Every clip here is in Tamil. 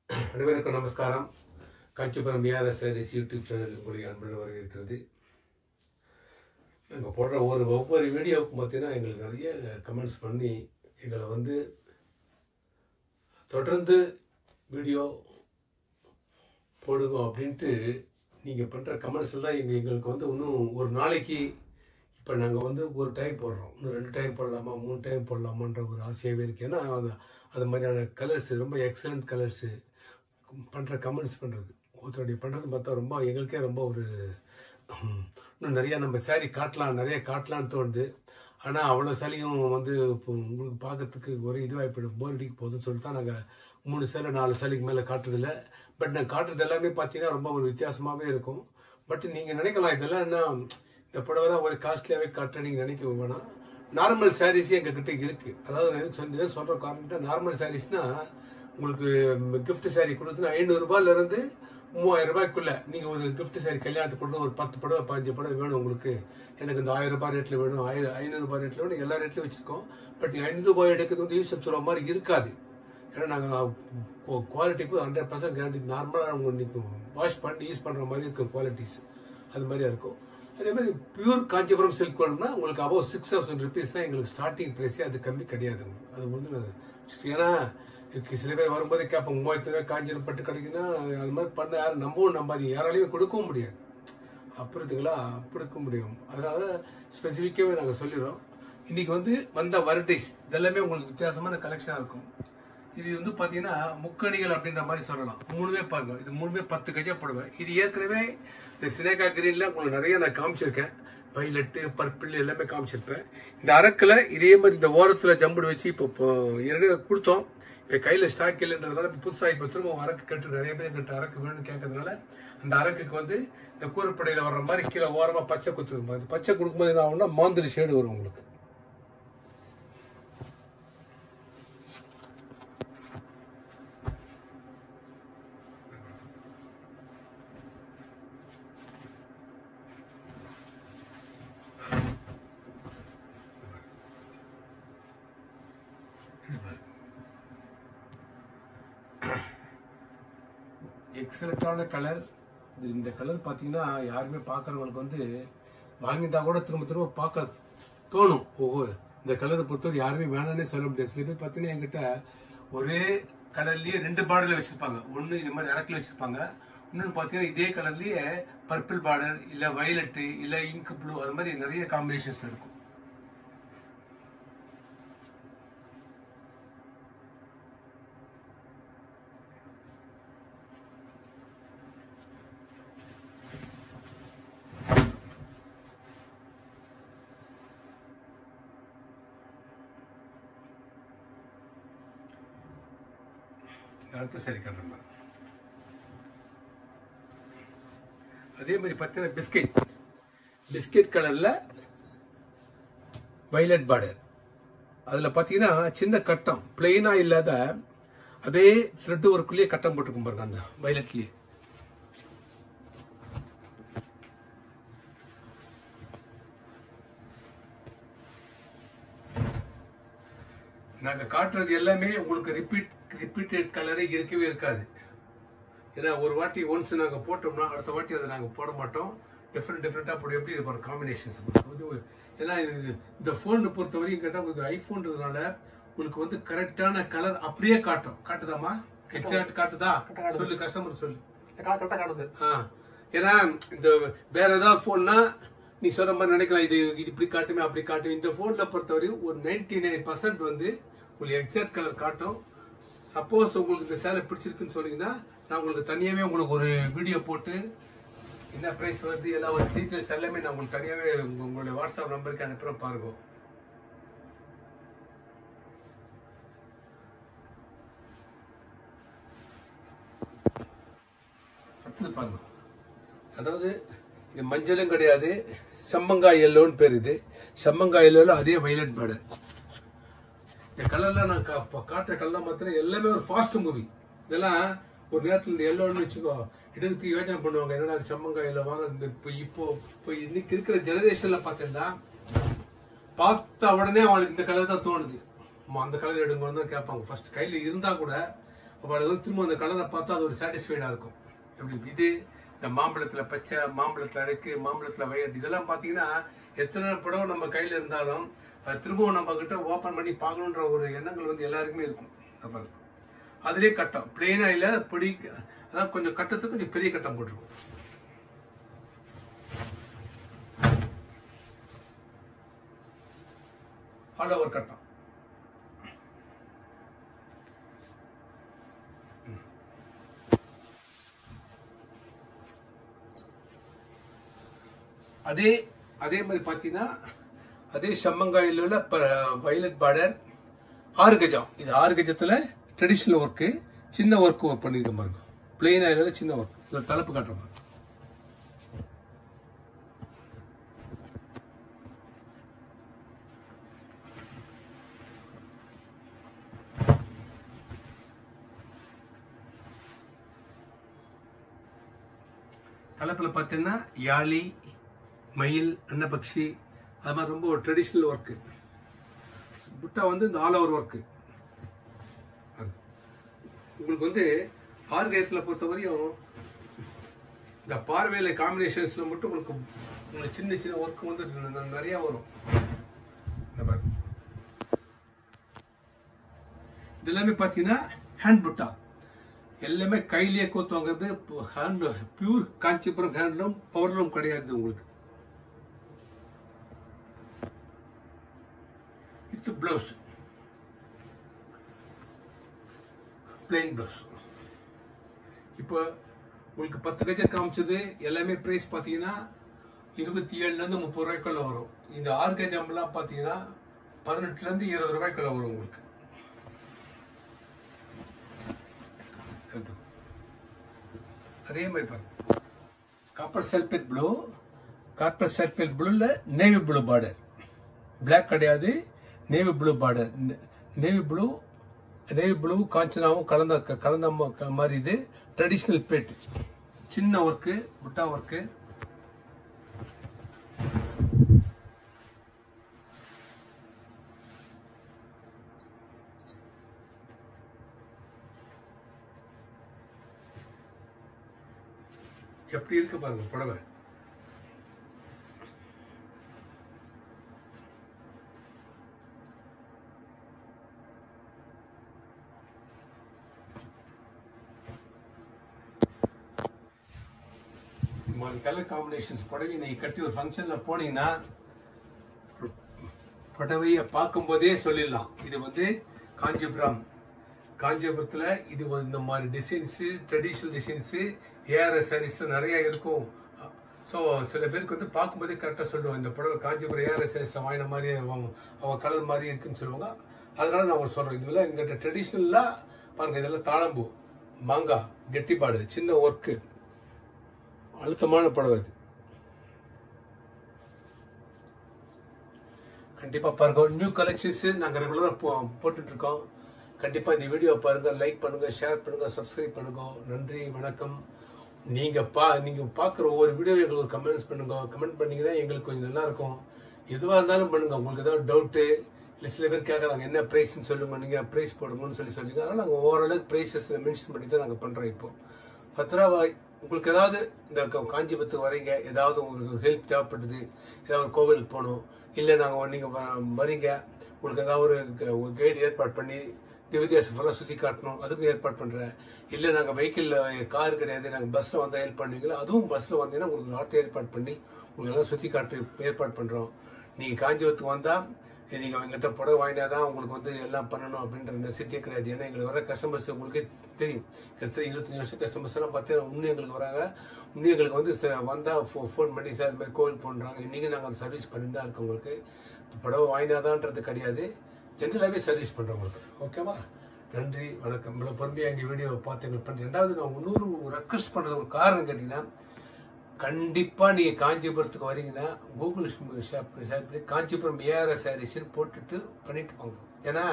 அனைவருக்கும் நமஸ்காரம். Kanchipuram ARS sarees YouTube channel உங்களை அன்புடன் வரவேற்கிறது. நாங்கள் போடுற ஒவ்வொரு வீடியோவுக்கும் பார்த்தீங்கன்னா எங்களுக்கு நிறைய கமெண்ட்ஸ் பண்ணி எங்களை தொடர்ந்து வீடியோ போடுங்க அப்படின்ட்டு நீங்கள் பண்ணுற கமெண்ட்ஸ் எல்லாம் எங்களுக்கு இன்னும் ஒரு நாளைக்கு இப்போ நாங்கள் ஒரு டைம் போடுறோம், இன்னும் 2 டைம் போடலாமா 3 டைம் போடலாமான்ற ஒரு ஆசையாகவே இருக்குது. ஏன்னா அது மாதிரியான கலர்ஸ் ரொம்ப எக்ஸலண்ட் கலர்ஸு பண்ணுற கமெண்ட்ஸ் பண்ணுறது ஒருத்தருடைய பண்ணுறது பார்த்தா எங்களுக்கே ஒரு இன்னும் நிறையா நம்ம சாரீ நிறைய காட்டலான்னு தோணுது. ஆனால் அவ்வளோ சாரியும் இப்போ உங்களுக்கு பார்க்கறதுக்கு ஒரு இதுவாக போய்டும், போர் அடிக்க போகுதுன்னு சொல்லிட்டு தான் நாங்கள் 3 சேலை 4 சேலைக்கு மேலே காட்டுறதில்ல. பட் நாங்கள் காட்டுறது எல்லாமே பார்த்தீங்கன்னா ரொம்ப ஒரு வித்தியாசமாகவே இருக்கும். பட் நீங்கள் நினைக்கலாம் இதெல்லாம் என்ன இந்த புடவை தான் ஒரு காஸ்ட்லியாகவே காட்டுற நீங்கள் நினைக்க வேணாம். நார்மல் சாரீஸே எங்ககிட்ட இருக்குது. அதாவது சொல்கிற காரணம் நார்மல் சாரீஸ்னா உங்களுக்கு கிஃப்ட் சாரீ கொடுத்துன்னா 500 ரூபாயிலிருந்து 3000 ரூபாய்க்குள்ள நீங்கள் ஒரு கிஃப்ட் சாரீ கல்யாணத்துக்கு கொண்டு ஒரு 10 புடவை 15 புடவை வேணும் உங்களுக்கு, எனக்கு இந்த 1000 ரூபாய் ரேட்டில் வேணும், 500 ரூபாய் ரேட்டில் வேணும், எல்லா ரேட்லையும் வச்சுருக்கோம். பட் 500 ரூபாய் எடுக்கிறது யூஸ் தர மாதிரி இருக்காது. ஏன்னா நாங்கள் குவாலிட்டிக்கு 100% கேரண்டி. நார்மலாக உங்களுக்கு வாஷ் பண்ணி யூஸ் பண்ணுற மாதிரி இருக்கும் குவாலிட்டிஸ், அது மாதிரியா இருக்கும். அதே மாதிரி பியூர் காஞ்சிபுரம் சில்க் வேணும்னா உங்களுக்கு அபவ் 6000 rupees தான் எங்களுக்கு ஸ்டார்டிங் ப்ரைஸே, அது கம்மி கிடையாது. அது ஏன்னா சில பேர் வரும்போது கேட்பாங்க 3000 ரூபாய் காஞ்சிபுரம் பட்டு கிடைக்குன்னா அது மாதிரி பண்ண யாரும் நம்பாதீங்க, யாராலையும் கொடுக்கவும் முடியாது. அப்புறத்துங்களா கொடுக்க முடியும். அதனால ஸ்பெசிஃபிக்காகவே நாங்கள் சொல்லிடுறோம். இன்னைக்கு வந்த வெரைட்டிஸ் இதெல்லாமே உங்களுக்கு வித்தியாசமான கலெக்ஷனாக இருக்கும். இது பார்த்தீங்கன்னா முக்கணிகள் அப்படின்ற மாதிரி சொல்லலாம். 3மே பாருங்க, இது 3மே 10 கஜா போடுவேன். இது ஏற்கனவே இந்த சினேகா கிரீன்ல உங்களுக்கு நிறைய நான் காமிச்சிருக்கேன், வைலட்டு பர்பிள் எல்லாமே காமிச்சிருப்பேன். இந்த அரக்கில் இதே மாதிரி இந்த ஓரத்தில் ஜம்புடு வச்சு இப்போ ஏற்கனவே கொடுத்தோம். இப்போ கையில் ஸ்டாக் இல்லைன்றதுனால புதுசாக இப்போ திரும்ப அரக்கு கட்டு நிறைய பேர் கிட்ட அரக்கு வேணும்னு கேட்கறதுனால அந்த அரக்குக்கு இந்த கூரைப்படையில் வர்ற மாதிரி கீழே ஓரமாக பச்சை கொடுத்துருக்கும். அந்த பச்சை கொடுக்கும்போது என்ன ஆகும்னா மாந்திரி ஷேடு வரும் உங்களுக்கு. எக்ஸலண்டான கலர். இந்த கலர் பார்த்தீங்கன்னா யாருமே பார்க்குறவங்களுக்கு வாங்கியிருந்தா கூட திரும்ப திரும்ப பார்க்க தோணும். இந்த கலரை பொறுத்தவரை யாருமே வேணானே சொல்ல முடியாது. சில பேர் பார்த்தீங்கன்னா என்கிட்ட ஒரே கலர்லயே 2 பார்டர்ல வச்சிருப்பாங்க. ஒன்று இது மாதிரி அரக்கில் வச்சிருப்பாங்க, இன்னொன்று பார்த்தீங்கன்னா இதே கலர்லயே பர்பிள் பார்டர், இல்லை வயலட்டு, இல்லை இங்க் ப்ளூ, அது மாதிரி நிறைய காம்பினேஷன்ஸ் இருக்கும். அடுத்த சரி கட்டுறேன். அதே மாதிரி பார்த்தீங்கன்னா பிஸ்கெட் கலர்ல வைலட் பார்டர். அதுல பாத்தீங்கன்னா சின்ன கட்டம் பிளெயினா இல்லாத அதே த்ரெட் ஒர்க்குள்ளேயே கட்டம் போட்டுக்கும் பாருங்க அந்த வைலட்லயே. நாங்க காட்டுறது எல்லாமே உங்களுக்கு ரிப்பீட்டட் கலரே இருக்கவே இருக்காது. ஏன்னா ஒரு வாட்டி ஒன்ஸ் நாங்கள் போட்டோம்னா அடுத்த வாட்டி அதை நாங்கள் போட மாட்டோம். டிஃப்ரெண்டா போடும். எப்படி இது காம்பினேஷன்ஸ். ஏன்னா இந்த ஃபோன் பொறுத்தவரைக்கும் கேட்டால் கொஞ்சம் ஐஃபோன்றதுனால உங்களுக்கு கரெக்டான கலர் அப்படியே காட்டுதாமா? எக்ஸாக்ட் காட்டுதா? சொல்லு கஸ்டமர் சொல்லு. காட்டுது. ஏன்னா இந்த வேற ஏதாவது போன்னா நீ சொல்ற மாதிரி நினைக்கலாம், இது இப்படி காட்டுமே அப்படி காட்டுமே. இந்த போன்ல பொறுத்தவரையும் ஒரு 99% உங்களுக்கு எக்ஸாக்ட் கலர் காட்டும். சப்போஸ் உங்களுக்கு இந்த சேலை பிடிச்சிருக்குன்னு சொன்னீங்கன்னா நான் உங்களுக்கு தனியாவே ஒரு வீடியோ போட்டு என்ன பிரைஸ் வருது எல்லாம் ஒரு டீட்டெயில்ஸ் எல்லாமே நான் உங்களுக்கு தனியாவே உங்களுடைய வாட்ஸ்அப் நம்பருக்கு அனுப்புறேன் பாருங்க. பாருங்க, அதாவது இது மஞ்சளும் கிடையாது, சம்மங்காய் எல்லோன்னு பேர். இது சம்மங்காய் எல்லோல அதே வைலட் பார்டர். இந்த கலர்லாம் நான் காட்டுற கலர்லாம் பார்த்தீங்கன்னா எல்லாமே ஒரு ஃபாஸ்ட் மூவி. இதெல்லாம் ஒரு நேரத்தில் இந்த எல்லோன்னு வச்சுக்கோ எடுத்து யோசனை பண்ணுவாங்க, என்னடா அது சம்மங்காய் எல்லோ வாங்க. இப்போ இன்னைக்கு இருக்கிற ஜெனரேஷன்ல பார்த்தீங்கன்னா பார்த்த உடனே அவங்களுக்கு இந்த கலர் தான் தோணுது. அந்த கலர் எடுங்கன்னு தான் கேட்பாங்க. ஃபர்ஸ்ட் கையில இருந்தா கூட அப்போ அது வந்து திரும்ப அந்த கலரை பார்த்தா அது ஒரு சாட்டிஸ்ஃபைடாக இருக்கும். எப்படி இது இந்த மாம்பழத்தில் பச்சை, மாம்பழத்தில் அரைக்கு, மாம்பழத்தில் வயட், இதெல்லாம் பார்த்தீங்கன்னா எத்தனை புடவை நம்ம கையில் இருந்தாலும் அது திரும்பவும் நம்ம கிட்ட ஓப்பன் பண்ணி பார்க்கணுன்ற ஒரு எண்ணங்கள் வந்து எல்லாருக்குமே இருக்கும். நம்ம அதுலேயே கட்டம் பிளெயினாக இல்லை, பிடி, அதாவது கொஞ்சம் கட்டத்துக்கு கொஞ்சம் பெரிய கட்டம் போட்டிருக்கும். ஆல் ஓவர் கட்டம். அதே மாதிரி பார்த்தீங்கன்னா அதே சம்மங்காயில் உள்ள வயலட் பார்டர் 6 கஜம். இது 6 கஜத்துல ட்ரெடிஷனல் ஒர்க்கு, சின்ன ஒர்க் பண்ணிருக்க பாருங்க. பிளெயினா இல்லாத சின்ன ஒர்க். இதுல தலைப்பு காட்டுற மாதிரி. தலைப்புல பார்த்தீங்கன்னா யாழி, மயில், அன்னபக்ஷி, அது மாதிரி ரொம்ப ஒரு ட்ரெடிஷனல் ஒர்க்கு. புட்டா வந்து இந்த ஆல் ஓவர் ஒர்க்கு. உங்களுக்கு வந்து ஆர்கயத்தில் பொறுத்தவரையும் இந்த பார்வையில காம்பினேஷன்ஸ்ல மட்டும் உங்களுக்கு சின்ன சின்ன ஒர்க் வந்து நிறைய வரும். இது எல்லாமே பார்த்தீங்கன்னா ஹேண்ட் புட்டா, எல்லாமே கையிலேயே கோத்து வாங்குறது. பியூர் காஞ்சிபுரம் ஹேண்ட்லூம், பவர்லூம் கிடையாது உங்களுக்கு. இது பிளவுஸ், பிளெயின் பிளவுஸ். இப்போ உங்களுக்கு 10 கஜம் காமிச்சது எல்லாமே பிரைஸ் பார்த்தீங்கன்னா 27ல இருந்து 30 ரூபாய்க்குள்ள வரும். இந்த 6 கஜம்லாம் பார்த்தீங்கன்னா 18ல இருந்து 20 ரூபாய்க்குள்ள வரும் உங்களுக்கு. அதே மாதிரி பாருங்க, copper sulphate blue, copper sulphate ப்ளூல நேவி ப்ளூ பார்டர், பிளாக் கிடையாது, navy blue border. Navy blue காஞ்சனாவும் கலந்த மாதிரி. இது ட்ரெடிஷனல் பேட், சின்ன ஒர்க்கு, புட்டா ஒர்க்கு. எப்படி இருக்கு பாருங்க புடவை. கலர் காம்பினேஷன்ஸ் புடவை நீங்க கட்டி ஒரு ஃபங்க்ஷன்ல போனீங்கன்னா புடவைய பார்க்கும் போதே சொல்லிடலாம் இது வந்து காஞ்சிபுரத்துல இது இந்த மாதிரி டிசைன்ஸ், ட்ரெடிஷனல் டிசைன்ஸ் ஏஆர்எஸ் சாரீஸ்ல நிறைய இருக்கும். ஸோ சில பேருக்கு வந்து பார்க்கும்போதே கரெக்டாக சொல்லுவாங்க இந்த புடவை காஞ்சிபுரம் ஏஆர்எஸ் சாரீஸ்ல வாங்கின மாதிரி அவ கலர் மாதிரி இருக்குன்னு சொல்லுவாங்க. அதனால நான் உங்களுக்கு சொல்றேன், இதுல எங்கிட்ட ட்ரெடிஷனல்லா பாருங்க, இதெல்லாம் தாளம்பூ, மாங்காய், கெட்டிப்பாடு, சின்ன ஒர்க்கு, அழுத்தமான புடவை. இது கண்டிப்பா பாருங்க. நியூ கலெக்ஷன்ஸ் நாங்க ரெகுலரா போட்டுட்டு இருக்கோம். கண்டிப்பா இந்த வீடியோ பாருங்க, லைக் பண்ணுங்க, ஷேர் பண்ணுங்க, சப்ஸ்கிரைப் பண்ணுங்க. நன்றி, வணக்கம். நீங்க பாக்குற ஒவ்வொரு வீடியோ எங்களுக்கு ஒரு கமெண்ட்ஸ் பண்ணுங்க. கமெண்ட் பண்ணீங்கன்னா எங்களுக்கு கொஞ்சம் நல்லா இருக்கும். எதுவா இருந்தாலும் பண்ணுங்க. உங்களுக்கு ஏதாவது டவுட்டு இல்லை, சில பேர் கேட்கறாங்க என்ன பிரைஸ்ன்னு சொல்லுங்க, நீங்க பிரைஸ் போடுங்கன்னு சொல்லுங்க. அதனால நாங்கள் ஓரளவுக்கு பிரைசஸ் மென்ஷன் பண்ணி தான் நாங்கள் பண்றோம். இப்போ 10 ரூபா உங்களுக்கு ஏதாவது இந்த காஞ்சிபுரத்துக்கு வரீங்க, ஏதாவது உங்களுக்கு ஹெல்ப் தேவைப்படுது, ஏதாவது கோவிலுக்கு போகணும், இல்லை நாங்கள் நீங்கள் வரீங்க, உங்களுக்கு ஏதாவது ஒரு கைடு ஏற்பாடு பண்ணி திவ்யதேசம் ஃபுல்லாக சுற்றி காட்டணும், அதுக்கும் ஏற்பாடு பண்ணுறேன். இல்லை நாங்கள் வெஹிக்கிளில் கார் கிடையாது, நாங்கள் பஸ்ஸில் வந்தால் ஹெல்ப் பண்ணுவீங்களா, அதுவும் பஸ்ஸில் வந்தீங்கன்னா உங்களுக்கு ஆட்டோ ஏற்பாடு பண்ணி உங்களுக்கு எல்லாம் சுற்றி காட்டு ஏற்பாடு பண்ணுறோம். நீங்கள் காஞ்சிபுரத்துக்கு வந்தால் நீங்கள் எங்கிட்ட புடவை வாங்கினா தான் உங்களுக்கு வந்து எல்லாம் பண்ணணும் அப்படின்ற நெசிட்டியே கிடையாது. ஏன்னா எங்களுக்கு வர கஸ்டமர்ஸ் உங்களுக்கே தெரியும், கிட்டத்தட்ட 25 வருஷம் கஸ்டமர்ஸ் எல்லாம் பார்த்தீங்கன்னா இன்னும் எங்களுக்கு வராங்க. இன்னும் எங்களுக்கு வந்து வந்தால் ஃபோன் பண்ணி சார் இது மாதிரி கோவில் போடுறாங்க, இன்றைக்கி நாங்கள் அந்த சர்வீஸ் பண்ணி தான் இருக்கோம். உங்களுக்கு புடவை வாங்கினாதான்றது கிடையாது, ஜென்ரலாகவே சர்வீஸ் பண்ணுறோம் உங்களுக்கு. ஓகேவா? நன்றி, வணக்கம். இவ்வளோ பொறுமையாக எங்கள் வீடியோவை பார்த்து எங்களுக்கு பண்ணுறேன். ரெண்டாவது நான் இன்னொரு ரெக்வஸ்ட் பண்ணுறது ஒரு காரணம் கேட்டிங்கன்னா, கண்டிப்பாக நீங்கள் காஞ்சிபுரத்துக்கு வரீங்கன்னா கூகுள் ஷாப் காஞ்சிபுரம் ஏஆர்எஸ் சாரீஸ்ன்னு போட்டுட்டு பண்ணிட்டு போங்க. ஏன்னா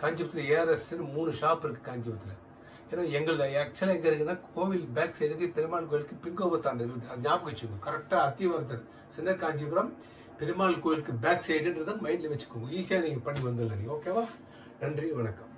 காஞ்சிபுரத்தில் ஏஆர்எஸ்ன்னு 3 ஷாப் இருக்குது காஞ்சிபுரத்தில். ஏன்னா எங்களுக்கு ஆக்சுவலாக எங்கே இருக்குன்னா கோவில் பேக் சைடுக்கு பெருமாள் கோயிலுக்கு பின்கோபத்தாண்டு இருக்குது. அது ஞாபகம் வச்சுக்கோங்க. கரெக்டாக அத்திவர்தன் சின்ன காஞ்சிபுரம் பெருமாள் கோயிலுக்கு பேக் சைடுன்றதை மைண்டில் வச்சுக்கோங்க. ஈஸியாக நீங்கள் பண்ணி வந்துடலாம். ஓகேவா? நன்றி, வணக்கம்.